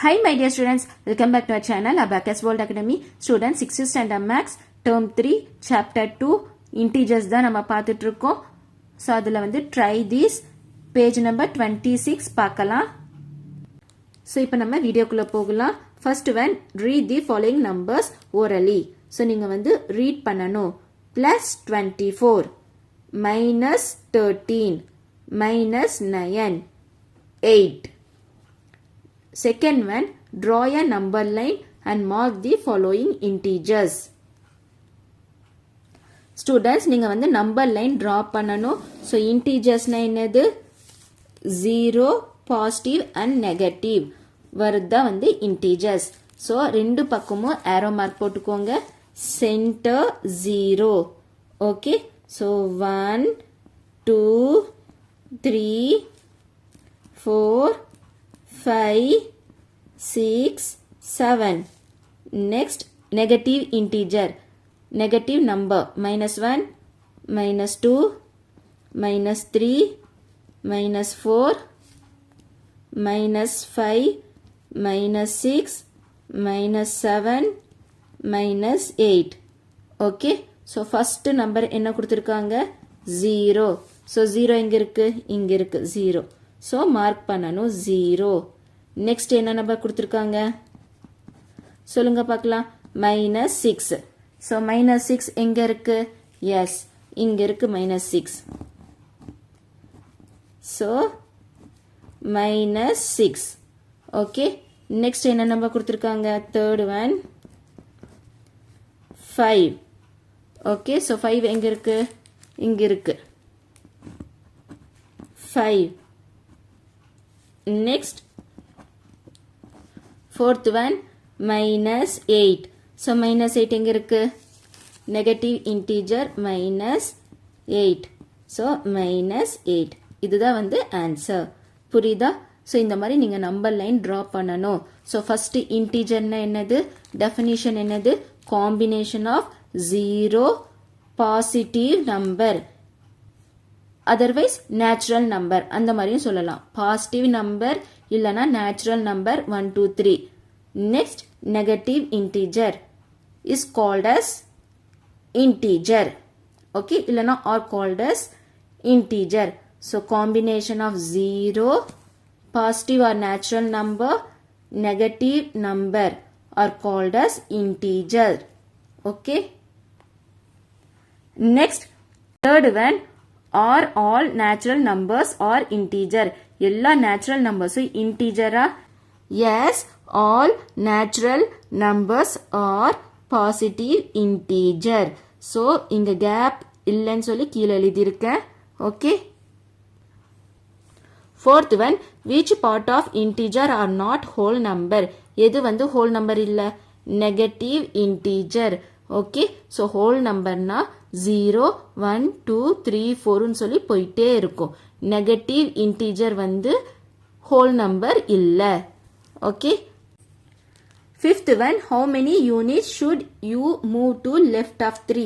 Hi my dear students, welcome back to our channel Abacus World Academy. Students 6th standard maths term 3 chapter 2 integers தான் நம்ம பார்த்துட்டு இருக்கோம். So அதுல வந்து try this page number 26 பார்க்கலாம். So இப்போ நம்ம வீடியோக்குள்ள போகலாம். First one, read the following numbers orally. So நீங்க வந்து read பண்ணணும். Plus 24 minus 13 minus 9 8. Second one, draw a number line and mark the following integers. Students, நீங்க வந்து number line draw பண்ணணும். So integers na என்னது 0, positive and negative வருதா வந்து integers. So ரெண்டு பக்கமும் arrow mark போட்டுக்கோங்க. Center 0. Okay. So 1, 2, 3, 4, 5, 6, 7. Next, negative integer. Negative number. Minus 1, minus 2, minus 3, minus 4, minus 5, minus 6, minus 7, minus 8. Okay. So, first number என்ன கொடுத்திருக்காங்க? 0. So, 0 எங்க இருக்கு? இங்க இருக்கு 0. So, mark பண்ணணும் 0. Next என்ன நம்பர் கொடுத்திருக்காங்க? சொல்லுங்க பார்க்கலாம். minus 6. So, minus 6 எங்க இருக்கு? Yes. இங்க இருக்கு minus 6. So, minus 6. Okay. Next என்ன நம்பர் கொடுத்திருக்காங்க? Third one. 5. Okay. So, 5 எங்க இருக்கு? இங்க இருக்கு. 5. Next, fourth one, minus 8. So, minus 8 எங்க இருக்கு? Negative integer minus 8. So, minus 8. இதுதான் வந்து answer. புரியுதா? So, இந்த மாதிரி நீங்க number line draw பண்ணணும். So, first integer என்னது? Definition என்னது? Combination of 0 positive number. Otherwise, natural number. அந்த மாதிரியும் சொல்லலாம். Positive number இல்லனா natural number 1, 2, 3. Next, negative integer is called as integer. Okay, இல்லனா are called as integer. So, combination of 0, positive or natural number, negative number are called as integer. Okay. Next, third one, are all natural numbers or integer? எல்லா natural numbers integer? Yes, all natural numbers are positive integer. So, இங்க gap இல்லைன்னு சொல்லி கீழே எழுதியிருக்கேன். Okay. Fourth one, which part of integer are not whole number? எது வந்து whole number இல்ல? Negative integer. Okay. So, whole number na 0, 1, 2, 3, 4 சொல்லி போயிட்டே இருக்கும். Negative integer வந்து whole number இல்ல. Okay. Fifth one, how many units should you move to left of 3?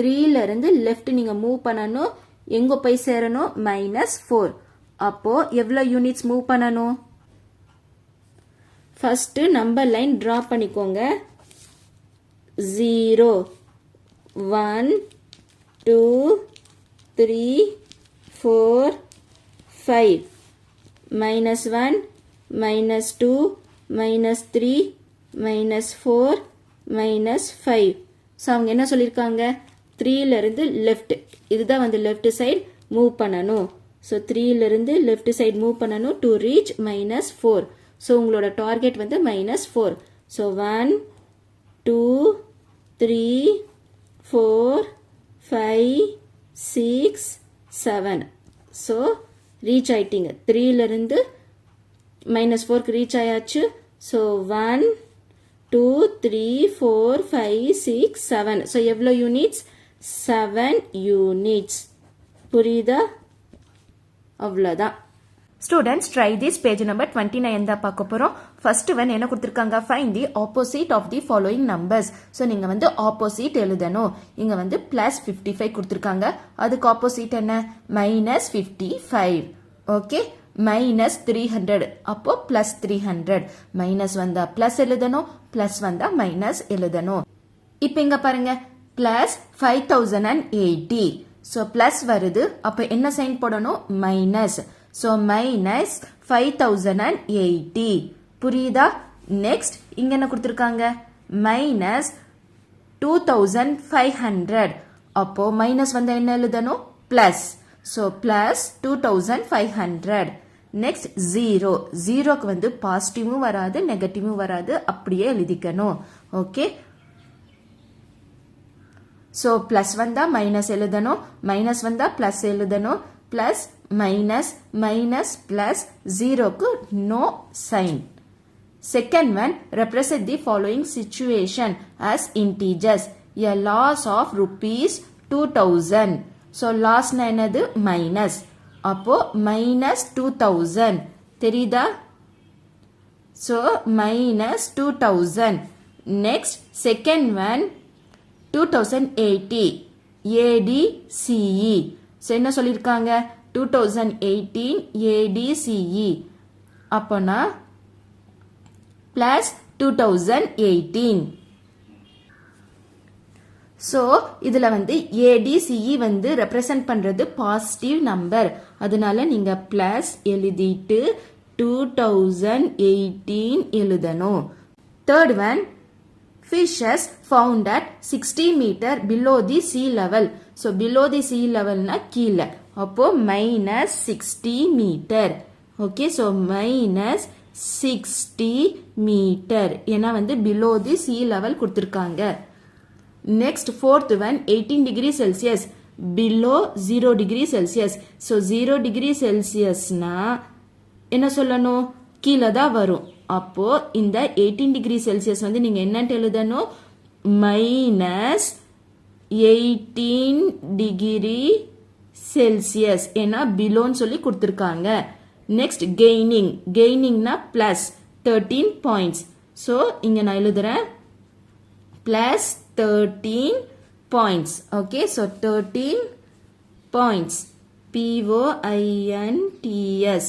3ல இருந்து left நீங்க move பண்ணணும். எங்க போய் சேரணும்? minus 4. அப்போ எவ்வளவு units move பண்ணணும்? First number line draw பண்ணிக்கோங்க. 0, 1, 2, 3, 4, 5. Minus 1, minus 2, minus 3, minus 4, minus 5. So, அவங்க என்ன சொல்லிருக்காங்க? 3ல இருந்து left. இதுதான் வந்து left side move பண்ணணும். So, 3ல இருந்து left side move பண்ணணும் to reach minus 4. So, உங்களோட target வந்து minus 4. So, 1, 2, 3, 4, 5, 6, 7. So, reach ஆயிட்டீங்க. 3ல இருந்து minus 4க்கு reach ஆயாச்சு. So, 1, 2, 3, 4, 5, 6, 7. So, எவ்வளோ units? 7 units. புரியுதா? அவ்வளோதான். Students, try this page number 29 தான் பார்க்க போறோம். First one என்ன கொடுத்திருக்காங்க? Find the opposite of the following numbers. So நீங்க வந்து opposite எழுதணும். இங்க வந்து plus 55 கொடுத்திருக்காங்க. அதுக்கு opposite என்ன? minus 55. Okay. minus 300 அப்போ plus 300 minus வந்தா plus எழுதணும் plus வந்தா minus எழுதணும் இப்போ இங்க பாருங்க plus 5080 so plus வருது அப்போ என்ன சைன் போடணும் minus so minus 5080 புரியுதா next இங்க என்ன கொடுத்திருக்காங்க minus 2500 அப்போ minus வந்தா என்ன எழுதணும் plus so plus 2500 next 0 0க்கு வந்து பாசிட்டிவும் வராது நெகட்டிவும் வராது அப்படியே எழுதிக்கணும் ஓகே so plus வந்தா minus எழுதணும் minus வந்தா plus எழுதணும் plus minus minus plus 0க்கு no sign second one represent the following situation as integers a loss of rupees 2000 so loss na என்னது minus அப்போ minus 2000 தெரியுதா so minus 2000 next second one 2080 ADCE so என்ன சொல்லிருக்காங்க 2018 ADCE அப்போனா plus 2018 so இதுல வந்து ADCE வந்து represent பண்றது positive number அதனால நீங்க plus எழுதிட்டு 2018 எழுதணும் third one fishes found at 60 meter below the sea level so below the sea level na கீழ அப்போ minus 60 meter okay so minus 60 meter ஏன்னா வந்து below the sea level கொடுத்திருக்காங்க next fourth one 18 degree celsius below 0 degree celsius so 0 degree celsius na என்ன சொல்லணும் கீழ தான் வரும் அப்போ இந்த 18 degree celsius வந்து நீங்க என்னன்னு எழுதணும் minus 18 degree celsius ஏன்னா below ன்னு சொல்லி கொடுத்திருக்காங்க next gaining na plus 13 points so இங்க நான் எழுதுறேன் plus 13 points okay so 13 points POINTS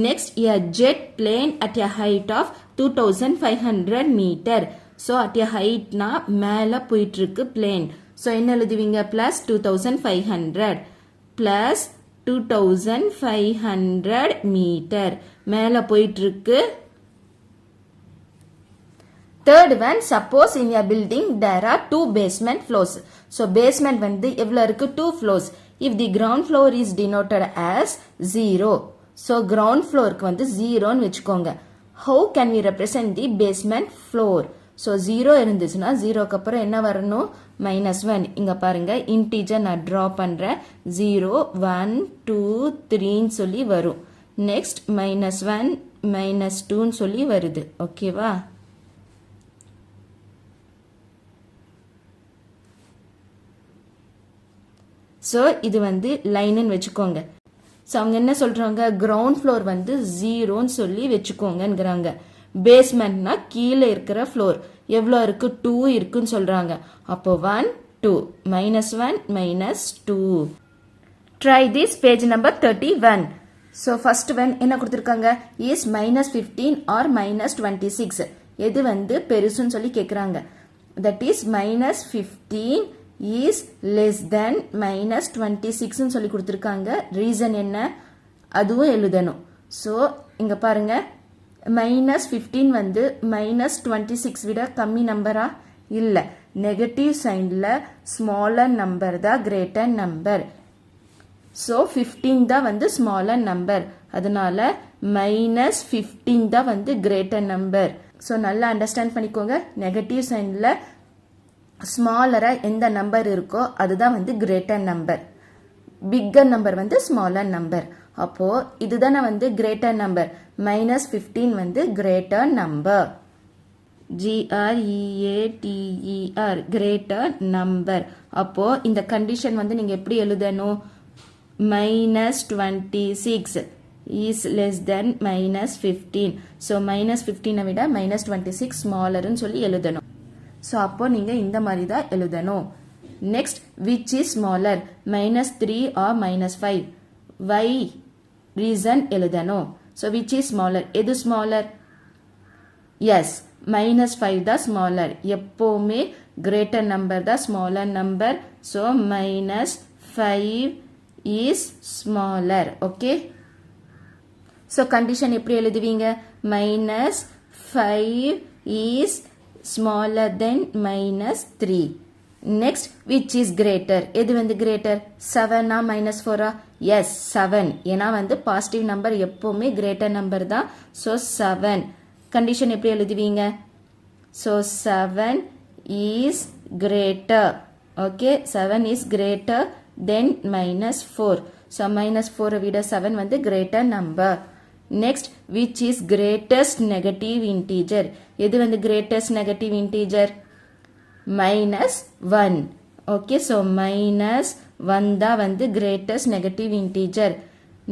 next a jet plane at a height of 2500 meter so at a height na மேல போயிட்டு இருக்கு plane so என்ன எழுதுவீங்க plus 2500 plus 2500 meter மேல போயிட்டு இருக்கு third one suppose in a building there are two basement floors so basement வந்து எவ்வளவு இருக்கு 2 floors if the ground floor is denoted as 0 so ground floor க்கு வந்து 0 ன்னு வெச்சுக்கோங்க how can we represent the basement floor so 0 இருந்துச்சுனா 0 க்கு அப்புறம் என்ன வரணும் -1 இங்க பாருங்க integer நான் draw பண்றேன் 0 1 2 3 ன்னு சொல்லி வரும் next -1 -2 ன்னு சொல்லி வருது ஓகேவா so இது வந்து லைன் ன்னு வெச்சுக்கோங்க so அவங்க என்ன சொல்றாங்க ground floor வந்து 0 ன்னு சொல்லி வெச்சுக்கோங்கங்கறாங்க பேஸ்மென்ட்னா கீழ இருக்கிற floor எவ்வளவு இருக்கு 2 இருக்குன்னு சொல்றாங்க அப்போ 1 2 -1 -2 try this page number 31 so first one என்ன கொடுத்திருக்காங்க is -15 or -26 எது வந்து பெருசுன்னு சொல்லி கேக்குறாங்க that is -15 is less than -26 ன்னு சொல்லி கொடுத்திருக்காங்க ரீசன் என்ன அதுவும் எழுதணும் so இங்க பாருங்க -15 வந்து -26 விட கம்மி நம்பரா இல்ல நெகட்டிவ் சைன்ல ஸ்மாலர் நம்பர் தான் கிரேட்டர் நம்பர் so 15 தான் வந்து ஸ்மாலர் நம்பர் அதனால -15 தான் வந்து கிரேட்டர் நம்பர் so நல்லா அண்டர்ஸ்டாண்ட் பண்ணிக்கோங்க நெகட்டிவ் சைன்ல ஸ்மாலரா எந்த நம்பர் இருக்கோ அதுதான் வந்து கிரேட்டர் நம்பர் பிக்கர் நம்பர் வந்து ஸ்மாலர் நம்பர் அப்போ இதுதானே வந்து கிரேட்டர் நம்பர் -15 வந்து greater number GREATER greater number அப்போ இந்த கண்டிஷன் வந்து நீங்க எப்படி எழுதணும் -26 is less than -15 so -15 விட -26 ஸ்மாலர்னு சொல்லி எழுதணும் so அப்போ நீங்க இந்த மாதிரி தான் எழுதணும் next which is smaller -3 or -5 why reason எழுதணும். So which is smaller? எது ஸ்மாலர்? எஸ், -5 தான் ஸ்மாலர். எப்போவுமே கிரேட்டர் நம்பர் தான் smaller number. So -5 is smaller. Okay, so condition எப்படி எழுதுவீங்க? -5 is smaller than -3. Next which is greater? எது வந்து greater? 7ஆ -4ஆ? எஸ் 7. ஏன்னா வந்து பாசிட்டிவ் நம்பர் எப்பவுமே கிரேட்டர் நம்பர் தான். ஸோ 7. கண்டிஷன் எப்படி எழுதுவீங்க? So 7 is greater. Okay, 7 is greater than -4. So -4 விட 7 வந்து greater number. Next which is greatest negative integer? எது வந்து greatest negative integer? -1. Okay, so -1 தான் வந்து greatest negative integer.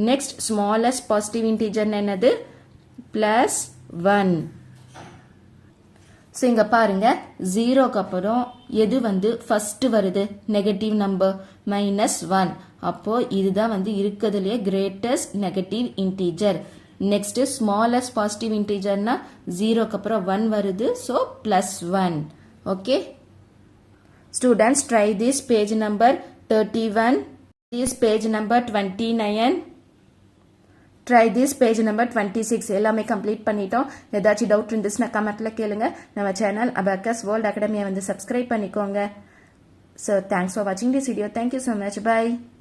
Next smallest positive integer என்னது? +1. ஸோ இங்க பாருங்க, 0க்கு அப்புறம் எது வந்து ஃபர்ஸ்ட் வருது? Negative number -1. அப்போ இதுதான் வந்து இருக்கிறதுலயே greatest negative integer. Next smallest positive இன்டீஜர்னா 0க்கு அப்புறம் 1 வருது. So +1. Okay students, try this page number 31, this page number 29, try this page number 26. எல்லாமே கம்ப்ளீட் பண்ணிட்டோம். ஏதாச்சும் டவுட் இருந்துச்சுன்னா கமெண்ட்ல கேளுங்க. நம்ம சேனல் அபாக்கஸ் வேர்ல்ட் அகாடமியை வந்து சப்ஸ்கிரைப் பண்ணிக்கோங்க. So thanks for watching this video. Thank you so much. Bye.